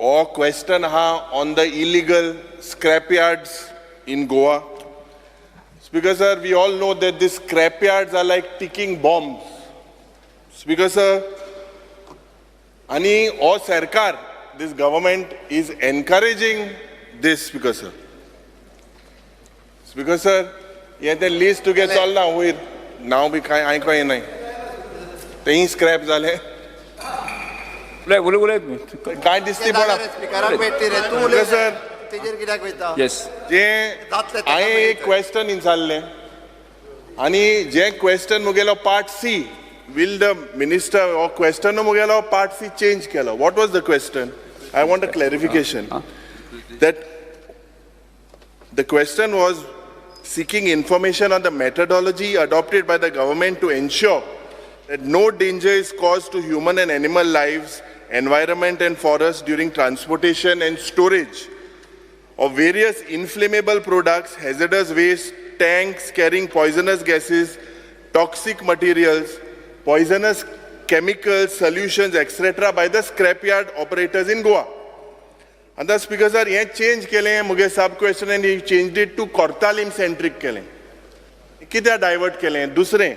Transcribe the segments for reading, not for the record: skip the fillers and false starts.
or question on the illegal scrapyards in Goa. Speaker sir, we all know that these scrapyards are like ticking bombs. Speaker sir, ani or Sarkar, this government is encouraging this, Speaker sir. Speaker sir, yeah, the list to get all now with now be I can't. They scrap zale. Can't distribute. Sir. Yes. I a question in Salle. Ani je question mugelo part C. Will the minister or question no mugelo part C change kela? What was the question? I want a clarification. That the question was seeking information on the methodology adopted by the government to ensure that no danger is caused to human and animal lives, environment and forests during transportation and storage of various inflammable products, hazardous waste, tanks carrying poisonous gases, toxic materials, poisonous chemicals, solutions, etc. by the scrapyard operators in Goa. And the Speaker sir, he changed kele muge sub question and he changed it to Kortalim centric kele. Kitya divert kele dusre.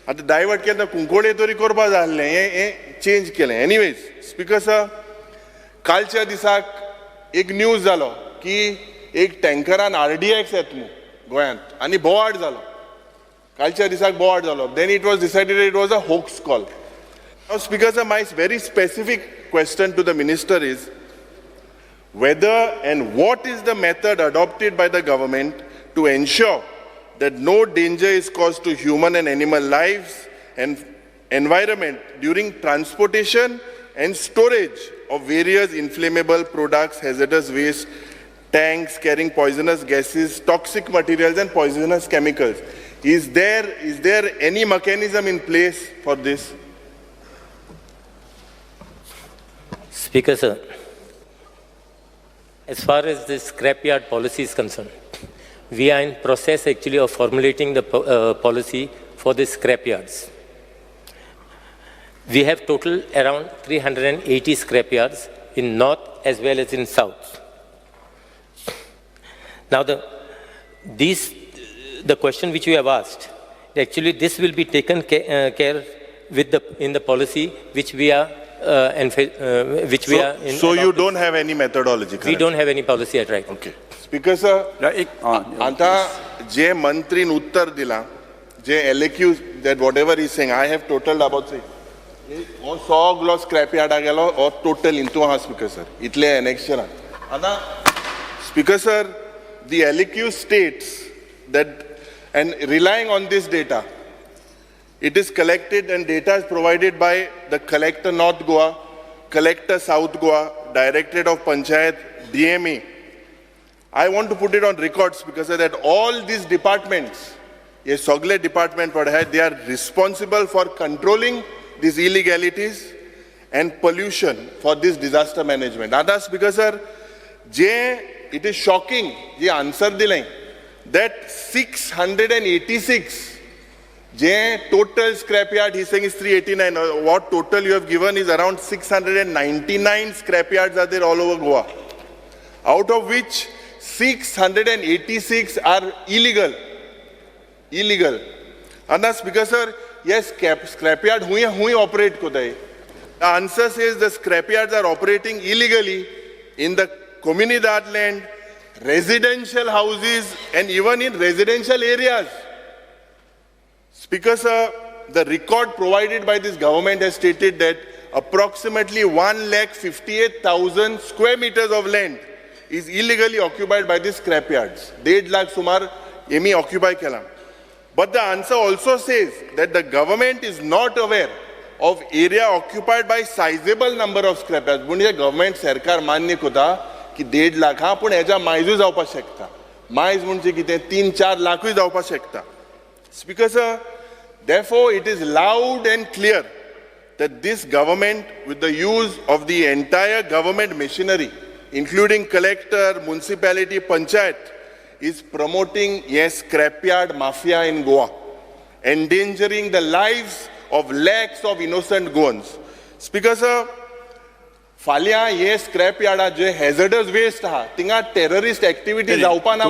At divert ke the kunkode tori korba jalle ye change kele. Anyways, Speaker sir, culture disak ek news jalo ki ek tanker an RDX etmu goyant ani board jalo. Culture disak board jalo. Then it was decided it was a hoax call. Now, Speaker sir, my very specific question to the minister is whether and what is the method adopted by the government to ensure that no danger is caused to human and animal lives and environment during transportation and storage of various inflammable products, hazardous waste, tanks carrying poisonous gases, toxic materials and poisonous chemicals. Is there any mechanism in place for this? Speaker sir, as far as the scrapyard policy is concerned, we are in process actually of formulating the policy for the scrapyards. We have total around 380 scrapyards in north as well as in south. Now the question which you have asked, actually this will be taken care with in the policy which we are So you don't have any methodology? We don't have any policy at right. Okay. Speaker sir, anta je mantri uttar dila, je LAQ that whatever he's saying, I have totaled about say, or 100 gloss scrapyard agelo or total into ha Speaker sir. Itle annexation. Anta Speaker sir, the LAQ states that, and relying on this data, it is collected and data is provided by the Collector North Goa, Collector South Goa, Directorate of Panchayat, DME. I want to put it on records because that all these departments, a Sogle department, they are responsible for controlling these illegalities and pollution for this disaster management. Others, because sir, it is shocking, the answer that 686 total scrapyard, he's saying is 389. What total you have given is around 699 scrapyards are there all over Goa. Out of which 686 are illegal. And that's because, sir, yes, scrapyard hui operate kodai. The answer says the scrapyards are operating illegally in the Comunidad land, residential houses, and even in residential areas. Speaker sir, the record provided by this government has stated that approximately 1,58,000 square meters of land is illegally occupied by these scrapyards. 1.5 lakh sumar yemi occupy kela. But the answer also says that the government is not aware of area occupied by sizable number of scrapyards. But the government सरकार मान्य कोता कि 1.5 lakh हाँ पण हेजा मायजू जावपा शकता. मायज म्हणजे कितें 3-4 लाखूय जावपा शकता. Speaker sir, therefore it is loud and clear that this government, with the use of the entire government machinery, including collector, municipality, panchayat, is promoting scrapyard mafia in Goa, endangering the lives of lakhs of innocent Goans. Speaker sir, फाल्यां हे scrap यार्डात जे हेझर्डस waste आहा थिंगा terrorist activity जावपा ना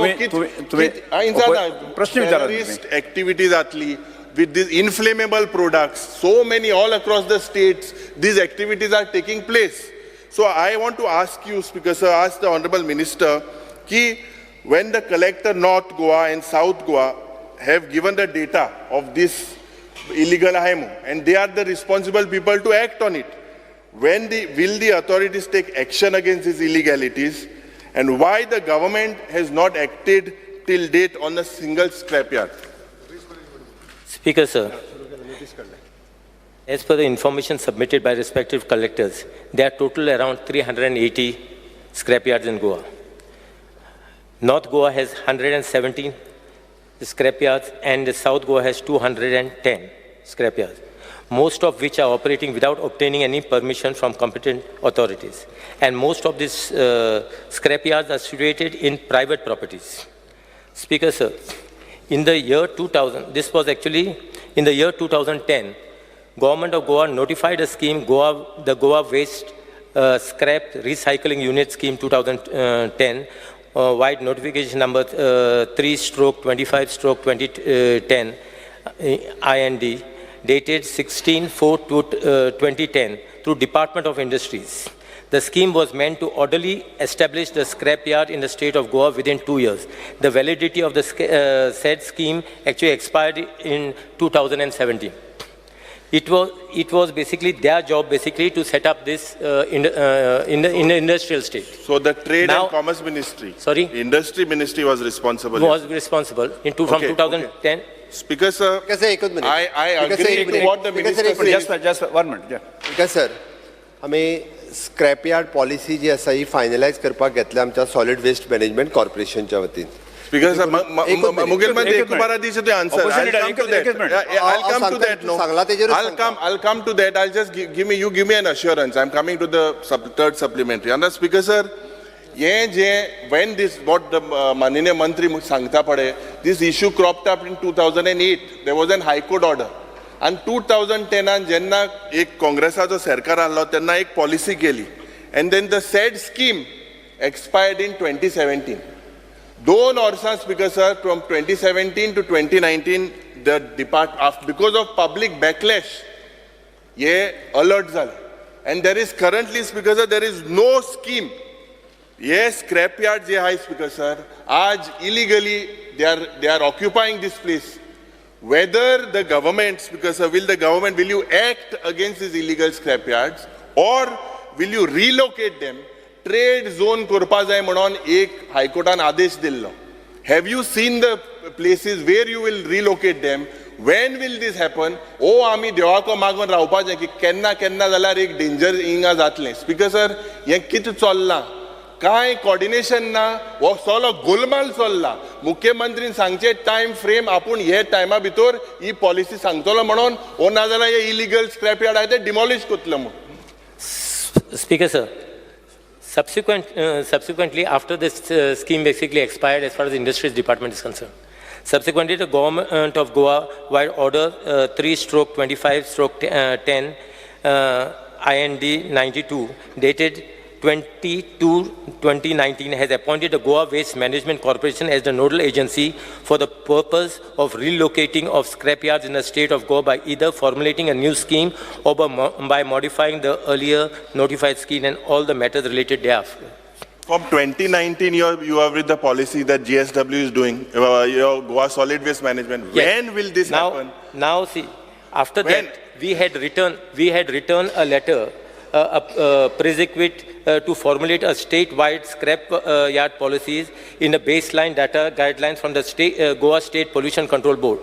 प्रश्न विचारा terrorist activity जातली with these inflammable products, so many all across the states, these activities are taking place. So I want to ask you, Speaker Sir, ask the Honorable Minister, ki when the collector North Goa and South Goa have given the data of this illegal HIMO, and they are the responsible people to act on it, will the authorities take action against these illegalities, and why the government has not acted till date on a single scrapyard? Speaker, sir, as per the information submitted by respective collectors, there are total around 380 scrapyards in Goa. North Goa has 117 scrapyards and South Goa has 210 scrapyards, most of which are operating without obtaining any permission from competent authorities. And most of these scrapyards are situated in private properties. Speaker, sir, in the year 2000, this was actually in the year 2010, Government of Goa notified a scheme, the Goa Waste Scrap Recycling Unit Scheme 2010, wide notification number 3/25/2010, IND, dated 16/4/2010, through Department of Industries. The scheme was meant to orderly establish the scrapyard in the state of Goa within 2 years. The validity of the said scheme actually expired in 2017. It was basically their job to set up this in the industrial state. So the Trade and Commerce Ministry, sorry, Industry Ministry was responsible. From 2010. Speaker sir, I agree to what the minister said. Just 1 minute. Yeah. Speaker sir, आम्ही scrapyard policy जी आसा ही finalise करपाक घेतल्या आमच्या solid waste management कॉर्पोरेशनच्या वतीन. Speaker sir, मुगेल मध्ये एक बारा this the answer. I'll come to that. I'll come to that. No, I'll come to that. I'll just give me an assurance. I'm coming to the third supplementary. And Speaker sir, when this what the Manine Mantri sangta pade, this issue cropped up in 2008. There was an High Court order. And 2010 जेन्ना एक काँग्रेसाचो सरकार आलो तेन्ना एक policy केली, and then the said scheme expired in 2017. 2 वर्सां, Speaker sir, from 2017 to 2019, the because of public backlash, ये alert झाले, and there is currently, Speaker sir, there is no scheme. ये scrapyard जे आहे, Speaker sir, आज illegally they are occupying this place. Whether the government, Speaker sir, will you act against these illegal scrapyards, or will you relocate them? Trade zone करपा जाय म्हणून एक हायकोर्टान आदेश दिल्लो. Have you seen the places where you will relocate them? When will this happen? आमी देवाको मागून रावपाचें की केन्ना जाल्यार एक डेंजर हिंगा जातलें. Speaker sir, हें कितें चल्लां? काय कोऑर्डिनेशन ना, वो सगळो गोलमाल चल्ला. मुख्यमंत्रीन सांगचे टाइम फ्रेम आपूण हे टायमा भितर ही पॉलिसी सांगतलो म्हणून, ओ ना जाल्यार हे इलिगल स्क्रॅप यार्ड आहे ते डिमॉलिश करतलो म्हणून. Speaker sir, subsequently after this scheme basically expired as far as the Industries Department is concerned, subsequently the Government of Goa, via order 3/25/10 IND 92 dated 22/2019, has appointed the Goa Waste Management Corporation as the nodal agency for the purpose of relocating of scrapyards in the state of Goa by either formulating a new scheme or by modifying the earlier notified scheme and all the matters related thereafter. From 2019, you are with the policy that GSW is doing, your Goa Solid Waste Management. Yes. When will this happen? Now, see, after that, we had written a letter, prerequisite to formulate a statewide scrap yard policies in the baseline data guidelines from the Goa State Pollution Control Board.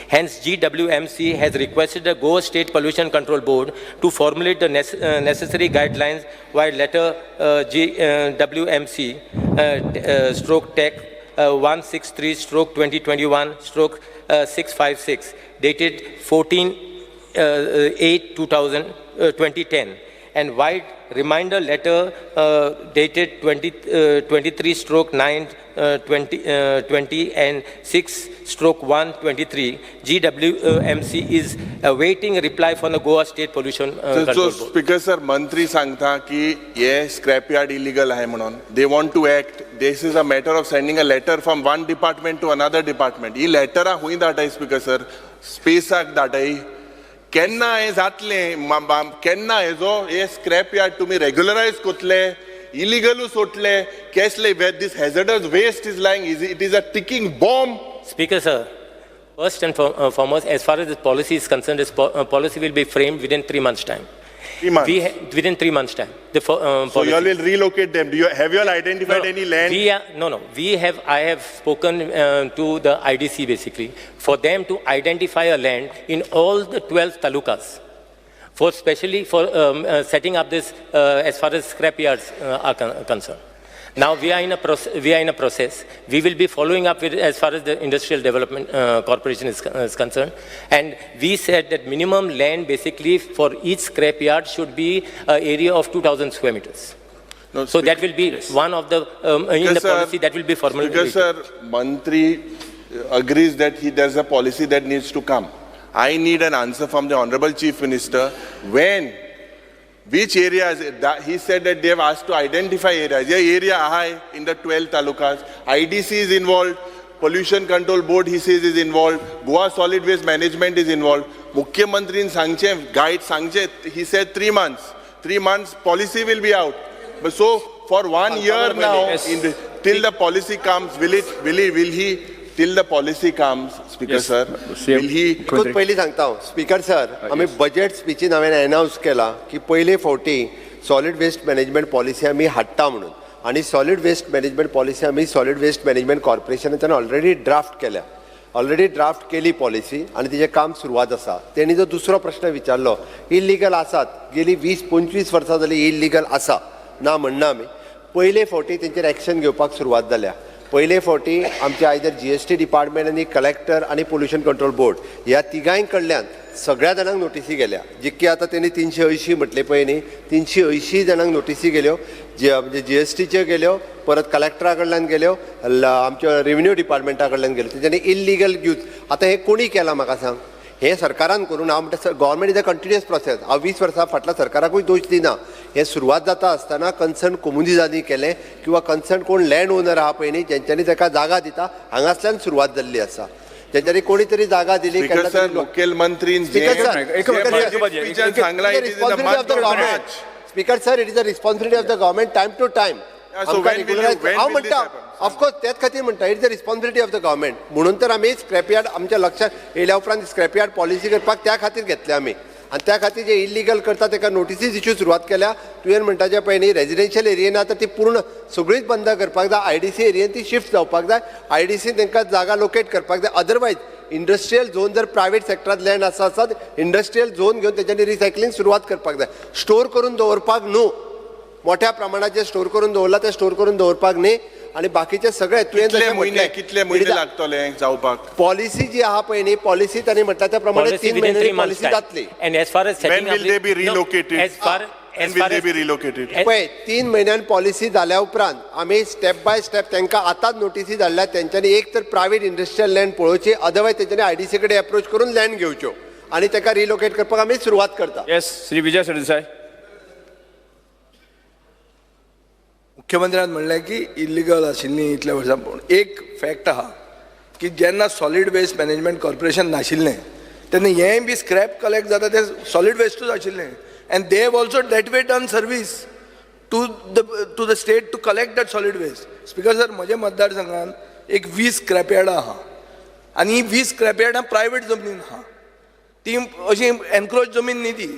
Hence, GWMC has requested the Goa State Pollution Control Board to formulate the necessary guidelines, while letter GWMC stroke tech 163 stroke 2021 stroke 656 dated 14/8/2010 and wide reminder letter dated 23/9/20 and 6/1/23. GWMC is awaiting a reply from the Goa State Pollution So Control Board. Speaker sir, मंत्री सांगता की ये scrapyard illegal आहे म्हणून. They want to act. This is a matter of sending a letter from one department to another department. He letter हुई धाटाय Speaker sir. Spaceak धाटाय. केन्ना हे जातले केन्ना हे जो हे scrapyard तुम्ही regularize कोतले illegally सोटले केसले where this hazardous waste is lying it is a ticking bomb. Speaker, sir, first and foremost, as far as this policy is concerned, this policy will be framed within 3 months' time. 3 months. Within 3 months' time. The So policy. you all will relocate them. Have you all identified any land? I have spoken to the IDC basically for them to identify a land in all the 12 talukas, especially for setting up this as far as scrapyards are concerned. Now we are in a process. We will be following up with as far as the Industrial Development Corporation is concerned, and we said that minimum land basically for each scrapyard should be an area of 2,000 square meters. No, So that will be one of the in the policy that will be formulated. Because sir, Mantri agrees that there's a policy that needs to come. I need an answer from the Honorable Chief Minister. When, which areas, he said that they have asked to identify areas. Yeah, area high in the 12 talukas. IDC is involved. Pollution Control Board, he says, is involved. Goa Solid Waste Management is involved. Mukhyamantri Sangche, guide Sangche, he said 3 months. 3 months, policy will be out. But so, for 1 year now, till the policy comes, will he, till the policy comes, Speaker sir, will he... खूप पयलीं सांगता हांव speaker sir आमी budget स्पीचीन हांवें announce केला की पयले फावटी सॉलिड वेस्ट मॅनेजमेंट पॉलिसी आमी हाडटा म्हणून आनी सॉलिड वेस्ट मॅनेजमेंट पॉलिसी आमी सॉलिड वेस्ट मॅनेजमेंट कॉर्पोरेशनाच्यान ऑलरेडी ड्राफ्ट केल्या ऑलरेडी ड्राफ्ट केली पॉलिसी आनी तिचें काम सुरवात आसा तेणी जो दुसरो प्रश्न विचारलो इल्लिगल आसात गेली 20-25 वर्सां जाली इल्लिगल आसा ना म्हणना आमी पयले फावटी तेंचेर एक्शन घेवपाक सुरवात जाल्या पयले फावटी आमचे आयदर GST डिपार्टमेंट आनी कलेक्टर आनी पोल्युशन कंट्रोल बोर्ड ह्या तिगांय कडल्यान सगळ्या जाणांक नोटिसी गेल्या जितके आतां तेणी 380 म्हटले पळय न्ही 380 जाणांक नोटिसी गेल्यो म्हणजे GSTच्यो गेल्यो परत कलेक्टरा कडल्यान गेल्यो आमच्या रेव्हेन्यू डिपार्टमेंटा कडल्यान गेल्यो तेच्यांनी इल्लिगल यूज आतां हे कोणी केलां म्हाका सांग हे सरकारान करून हांव म्हणटा government is a continuous process हांव 20 वर्सां फाटल्या सरकाराकूय दोश दिना हे सुरवात जाता आसतना कन्सर्न कम्युनिटीजांनी केलें किंवा कन्सर्न कोण लँड ओनर आहा पळय न्ही जेंच्यांनी ताका जागा दिता हांगासल्यान सुरवात जाल्ली आसा जेंच्यांनी कोणी तरी जागा दिली मुख्यमंत्रीन speaker sir it is a responsibility of the government time to time हांव म्हणटा ऑफकोर्स त्याच खातीर म्हणटा it is the responsibility of the government म्हणून तर आमी स्क्रॅपयार्ड आमच्या लक्षात येयल्या उपरांत स्क्रॅपयार्ड पॉलिसी करपाक त्या खातीर घेतले आमी आनी त्या खातीर जे इल्लिगल करता ताका नोटिसीज इश्यू सुरवात केल्या तुवें म्हणटा जे पळय न्ही रेजिडेन्शियल एरियेन आतां ती पूर्ण सगळीच बंद करपाक जाय IDC एरियेन ती शिफ्ट जावपाक जाय IDC तांकां जागा लोकेट करपाक जाय अदरवायज इंडस्ट्रियल झोन जर प्रायवेट सेक्टरांत लँड आसा इंडस्ट्रियल झोन घेवन तेच्यांनी रिसायकलिंग सुरवात करपाक जाय स्टोर करून दवरपाक न्हू मोठ्या प्रमाणात जे स्टोर करून दवरला ते स्टोर करून दवरपाक न्ही आणि बाकीचे सगळे कितले म्हयने लागतले जावपाक पॉलिसी जी आहा पळय न्ही पॉलिसी तांणी म्हटल्या त्या प्रमाणे 3 महिन्यांनी पॉलिसी जातली And as far as setting up, when will they be relocated? When will they be relocated? पळय 3 महिन्यान पॉलिसी जाल्या उपरांत आमी स्टेप बाय स्टेप तांकां आतांच नोटिसी धाडल्या तेंच्यांनी एक तर प्रायवेट इंडस्ट्रियल लँड पळोवची अदरवायज तेंच्यांनी IDC कडेन अप्रोच करून लँड घेवच्यो आनी ताका रिलोकेट करपाक आमी सुरवात करता येस श्री विजय सरदेसाय मुख्यमंत्र्यान म्हणलें की इल्लिगल आशिल्लीं इतल्या वर्सां पूण एक फॅक्ट आहा की जेन्ना सॉलिड वेस्ट मॅनेजमेंट कॉर्पोरेशन नाशिल्लें तेन्ना हेंय बी स्क्रॅप कलेक्ट जाता तें सॉलिड वेस्टूच आशिल्लें and they have also that we done service to the state to collect that solid waste speaker sir म्हज्या मतदारसंघात एक 20 स्क्रॅपयार्डां आहा आनी ही 20 स्क्रॅपयार्डां प्रायवेट जमनीन आहा ती अशी एनक्रोच जमीन न्ही ती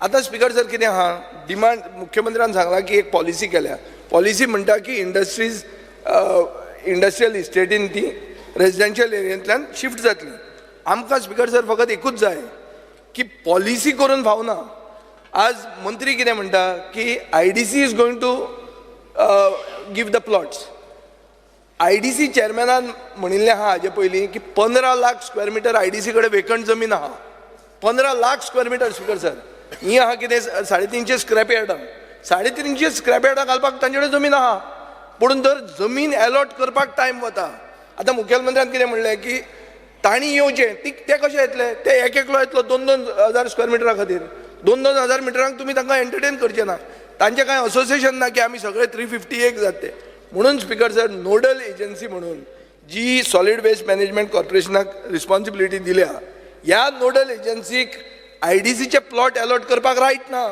आतां स्पीकर सर कितें आहा डिमांड मुख्यमंत्र्यान सांगलां की एक पॉलिसी केल्या पॉलिसी म्हणटा की इंडस्ट्रियल इस्टेटीन ती रेजिडेन्शियल एरियांतल्यान शिफ्ट जातली आमकां स्पीकर सर फकत एकूच जाय की पॉलिसी करून फावना आज मंत्री कितें म्हणटा की IDC is going to give the plots IDC चेअरमॅनान म्हणिल्लें आहा हाजे पयलीं की 15 लाख स्क्वेअर मिटर IDC कडेन वेकंट जमीन आहा 15 lakh square metre speaker sir ही आहा कितें 350 स्क्रॅप यार्डां 350 स्क्रॅप यार्डां घालपाक तांचे कडेन जमीन आहा पूण जर जमीन अलॉट करपाक टायम वता. आतां मुखेलमंत्र्यान कितें म्हणलें की तांणी येवचें ते कशे येतले ते एकलो येतलो 2-2 हजार स्क्वेअर मिटरा खातीर 2-2 हजार मिटरांक तुमी तांकां एंटरटेन करचे ना. तांचें कांय असोसिएशन ना की आमी सगळे 350 एक जाते. म्हणून स्पीकर सर नोडल एजन्सी म्हणून जी सॉलिड वेस्ट मॅनेजमेंट कॉर्पोरेशनाक रिस्पॉन्सिबिलिटी दिल्या ह्या नोडल एजन्सीक आयडीसीचे प्लॉट अलॉट करपाक रायट ना.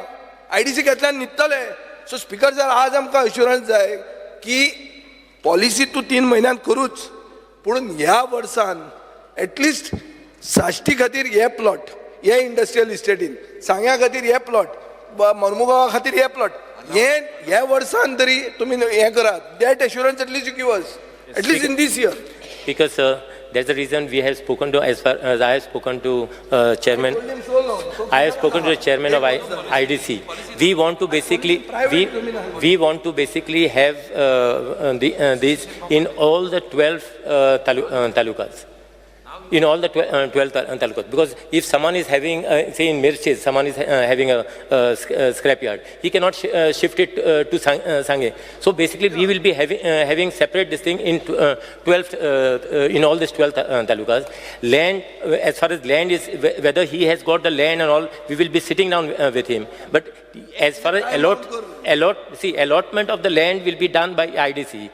आयडीसी घेतल्यान न्हिदतले. सो स्पीकर सर आज आमकां अश्युरन्स जाय की पॉलिसी तूं 3 म्हयन्यान करूच पूण ह्या वर्सान एटलिस्ट साश्टी खातीर हे प्लॉट हे इंडस्ट्रियल इस्टेटीन सांग्या खातीर हे प्लॉट मर्मुगांवा खातीर हे प्लॉट हे वर्सान तरी तुमी हे करात. That assurance at least you give us at least in this year. Because that's the reason we have spoken to, as far as I have spoken to chairman, I have spoken to the chairman of IDC. We want to basically, we want to basically have these in all the 12 talukas. In all the 12 talukas, because if someone is having, say in Mirches, someone is having a scrapyard, he cannot shift it to Sange. So basically, we will be having separate this thing in 12 in all these 12 talukas. Land, as far as land is, whether he has got the land and all, we will be sitting down with him. But as far as allotment of the land will be done by IDC.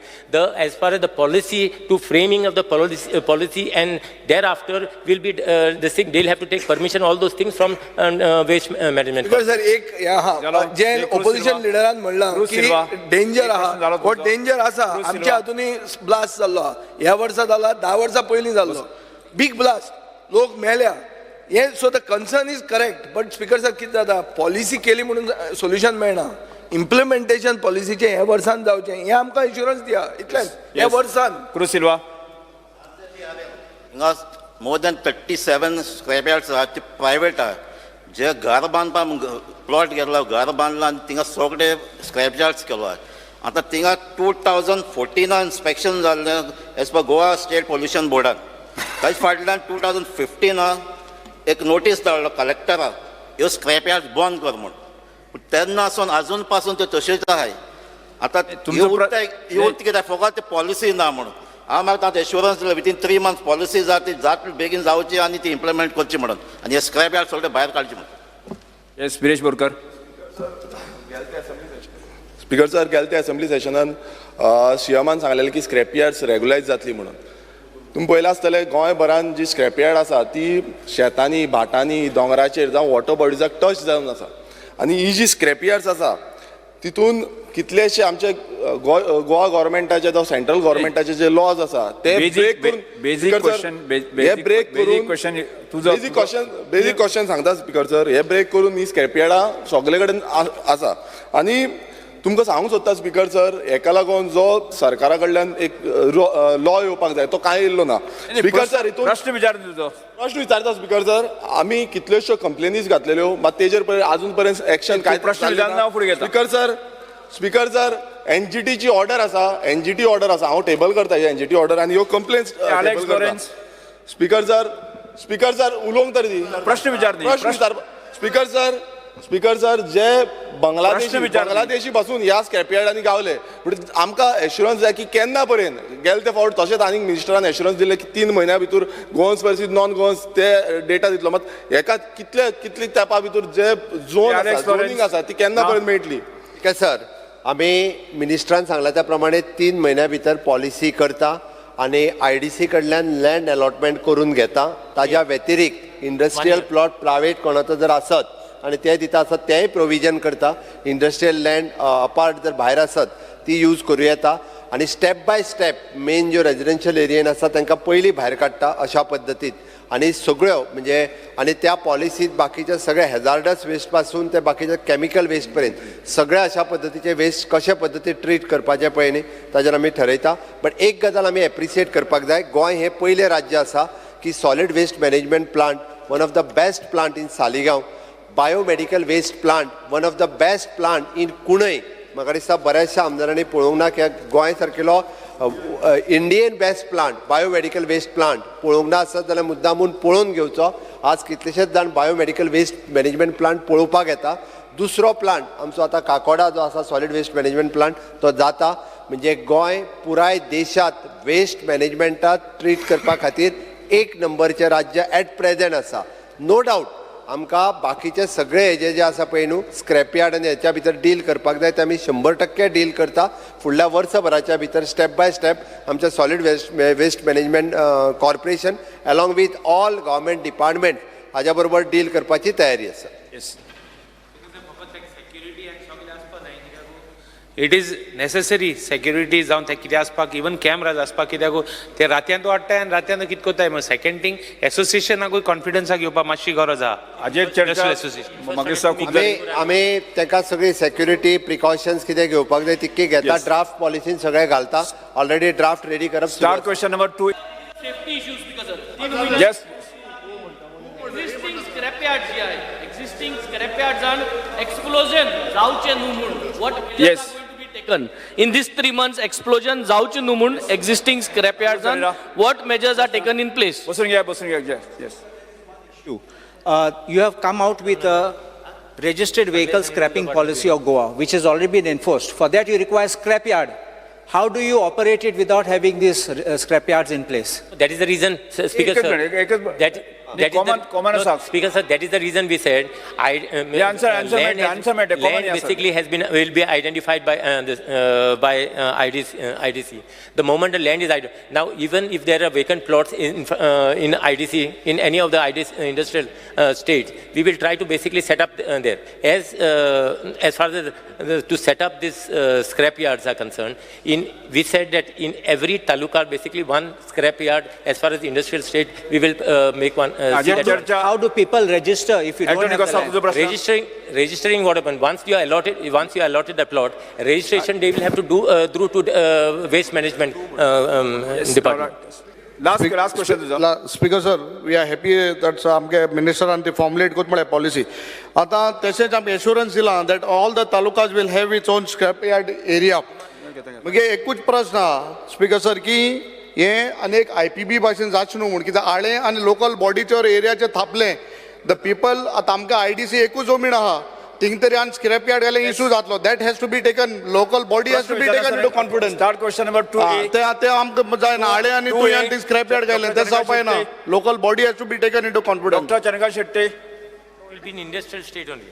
As far as the policy to framing of the policy and thereafter will be this thing, they'll have to take permission, all those things from waste management. Because sir, एक जे opposition leaderan म्हणला की danger आहा, what danger आसा आमच्या हातूनी blast जाल्लो आहा. ह्या वर्सा जाला 10 वर्सां पयलीं जाल्लो बिग ब्लास्ट, लोक मेल्या. So the concern is correct, but speaker sir कितें जाता पॉलिसी केली म्हणून सोल्युशन मेळना. इम्प्लिमेंटेशन पॉलिसीचे हे वर्सान जावचें हे आमकां इन्शुरन्स दिया इतलेंच हे वर्सान. Cruz Silva. More than 37 scrapyards are private are. जे घर बांदपाक प्लॉट घेतला घर बांदला आनी थिंगा सगळे स्क्रॅपयार्ड्स केलो. आतां थिंगा 2014 इन्स्पेक्शन जाल्लें as per Goa state pollution बोर्डान. ताचे फाटल्यान 2015 एक नोटीस धाडलो कलेक्टराक ह्यो स्क्रॅपयार्ड बंद कर म्हूण. तेन्ना सावन आजून पासून त्यो तश्योच आहाय. आतां यूथ कित्याक फकत ते पॉलिसी ना म्हणून हांव म्हाका एश्युरन्स दिलो विथीन 3 months पॉलिसी जात बेगीन जावची आनी ती इम्प्लिमेंट करची म्हणून आनी हे स्क्रॅपयार्ड सगळे भायर काडचे म्हणून. Yes, Viresh Borkar. Speaker sir गेल्या असेंब्ली सेशनान सीएमान सांगलेलें की स्क्रॅपयार्ड्स रेग्युलायज जातली म्हणून. तुम्ही पळयलें आसतलें गोंयभरान जी स्क्रॅपयार्ड आसा ती शेतांनी भाटांनी दोंगराचेर जावं वॉटर बॉडीजाक टच जावन आसा. आनी ही जी स्क्रॅपयार्ड्स आसा तितून कितलेशे आमचे गोवा गव्हर्मेंटाचे जावं सेंट्रल गव्हर्मेंटाचे जे लॉज आसा ते बेजीक क्वेश्चन सांगता स्पीकर सर. हे ब्रेक करून ही स्क्रॅपयार्डां सगळे कडेन आसा. आनी तुमकां सांगूंक सोदता स्पीकर सर हेका लागून जो सरकारा कडल्यान एक लॉ येवपाक जाय तो कांय येयल्लो ना. स्पीकर सर हितून प्रश्न विचारता स्पीकर सर. आमी कितल्योश्यो कंप्लेनीज घातलेल्यो मात तेजेर आजून पर्यंत एक्शन कांय स्पीकर सर एनजीटीची ऑर्डर आसा. एनजीटी ऑर्डर आसा. हांव टेबल करता ही एनजीटी ऑर्डर आनी ह्यो कंप्लेन्स स्पीकर सर उलोवंक तरी प्रश्न विचार स्पीकर सर जे बांगलादेशी पासून ह्या स्क्रॅपयार्डांनी गावले बट आमकां एश्युरन्स जाय की केन्ना पर्यंत गेले ते फावट तशेंच आनीक मिनिस्टरान एश्युरन्स दिले की 3 म्हयन्या भितर गोवन्स वर्सीस नॉन गोवन्स ते डेटा दितलो. मात हेका कितली तेंपा भितर जे झोनिंग आसा ती केन्ना पर्यंत मेळटली. ठीक सर आमी मिनिस्टरान सांगला त्या प्रमाणे 3 म्हयन्या भितर पॉलिसी करता आनी आयडीसी कडल्यान लँड अलॉटमेंट करून घेता. ताज्या व्यतिरिक्त इंडस्ट्रियल प्लॉट प्रायवेट कोणाचो जर आसत आनी ते दिता आसत तेंय प्रोविजन करता. इंडस्ट्रियल लँड अपार्ट जर भायर आसत ती यूज करूं येता. आनी स्टेप बाय स्टेप मेन ज्यो रेजिडेन्शियल एरियेन आसा तांकां पयलीं भायर काडटा अशा पद्दतीन. आनी सगळ्यो म्हणजे आनी त्या पॉलिसींत बाकीचे सगळे हॅजार्डस वेस्ट पासून ते बाकीचे केमिकल वेस्ट पर्यंत सगळ्या अशा पद्दतीचे वेस्ट कशे पद्दतीन ट्रीट करपाचे पळय न्ही ताजेर आमी ठरयता. बट एक गजाल आमी एप्रिशिएट करपाक जाय गोंय हे पयलें राज्य आसा की solid waste management plant one of the best plant in Saligao. Biomedical waste plant one of the best plant in कुणय. म्हाका दिसता बऱ्याचशा आमदारांनी पळोवंक ना की Goa सारकेलो Indian best plant biomedical waste plant पळोवंक ना आसत जाल्यार मुद्दामून पळोवन घेवचो. आज कितलेशेच जाण बायोमेडिकल वेस्ट मॅनेजमेंट प्लांट पळोवपाक येता. दुसरो प्लांट आमचो आतां काकोडा जो आसा सॉलिड वेस्ट मॅनेजमेंट प्लांट तो जाता. म्हणजे गोंय पुराय देशांत वेस्ट मॅनेजमेंटात ट्रीट करपा खातीर एक नंबरचें राज्य ॲट प्रेझेंट आसा. नो डावट आमकां बाकीचे सगळे हेजे जे आसा पळय न्हू स्क्रॅप यार्ड आनी हेच्या भितर डील करपाक जाय ते आमी 100% डील करता. फुडल्या वर्सभराच्या भितर स्टेप बाय स्टेप आमच्या solid waste management corporation along with all government department हाज्या बरोबर डील करपाची तयारी आसा. इट इज नेसेसरी सेक्युरिटी जावन ते कितें आसपाक इवन कॅमराज आसपाक कित्याक ते रातयांत वाडटाय आनी रातयांत कितें कोताय मग सेकंड थिंग एसोसिएशनाकूय कॉन्फिडन्साक घेवपाक मातशी गरज आहा. हाजेर आमी ताका सगळी सेक्युरिटी प्रिकॉशन्स कितें घेवपाक जाय तितकी घेता. ड्राफ्ट पॉलिसीन सगळें घालता. ऑलरेडी ड्राफ्ट रेडी करप. Start question number 2. Safety issues because yes existing scrapyards जे आहे एक्झिस्टिंग स्क्रॅपयार्ड्सान एक्सप्लोजन जावचें न्हू म्हूण what Yes. taken in these 3 months explosion जावचें न्हू म्हूण existing scrapyards what measures are taken in place? बसून घ्या yes. You have come out with a registered vehicle scrapping policy of Goa, which has already been enforced. For that, you require scrapyard. How do you operate it without having these scrapyards in place? That is the reason, Speaker sir. Common no, Speaker sir, that is the reason we said answer matter. Land basically will be identified by IDC. The moment the land is identified, now even if there are vacant plots in IDC in any of the IDC industrial states, we will try to basically set up there. As far as to set up these scrap yards are concerned, we said that in every taluka basically one scrap yard. As far as industrial state, we will make one. How do people register if you don't have the land? Registering what happened once you are allotted the plot, registration they will have to do through to waste management department. Last question. Speaker sir, we are happy that आमगे minister and the formulate कोत म्हळ्यार policy. आता तशेंच आमी assurance दिला that all the talukas will have its own scrap yard area. मगे एकूच प्रश्न आहा स्पीकर सर की हे अनेक IPB भाशेन जावचें न्हू म्हूण कित्याक आळे आनी लोकल बॉडीचेर एरियाचेर थापलें द पीपल आतां आमकां IDC एकूच जमीन आहा थिंग तरी आनी स्क्रॅप यार्ड घाले इशू जातलो. That has to be taken local body has to be taken into confidence. Start question number 2. ते आमकां जायना आळे आनी तुवें स्क्रॅप यार्ड घाले ते जावपाय ना. Local body has to be taken into confidence. Doctor Chandrakant Shetty. Will be in industrial state only.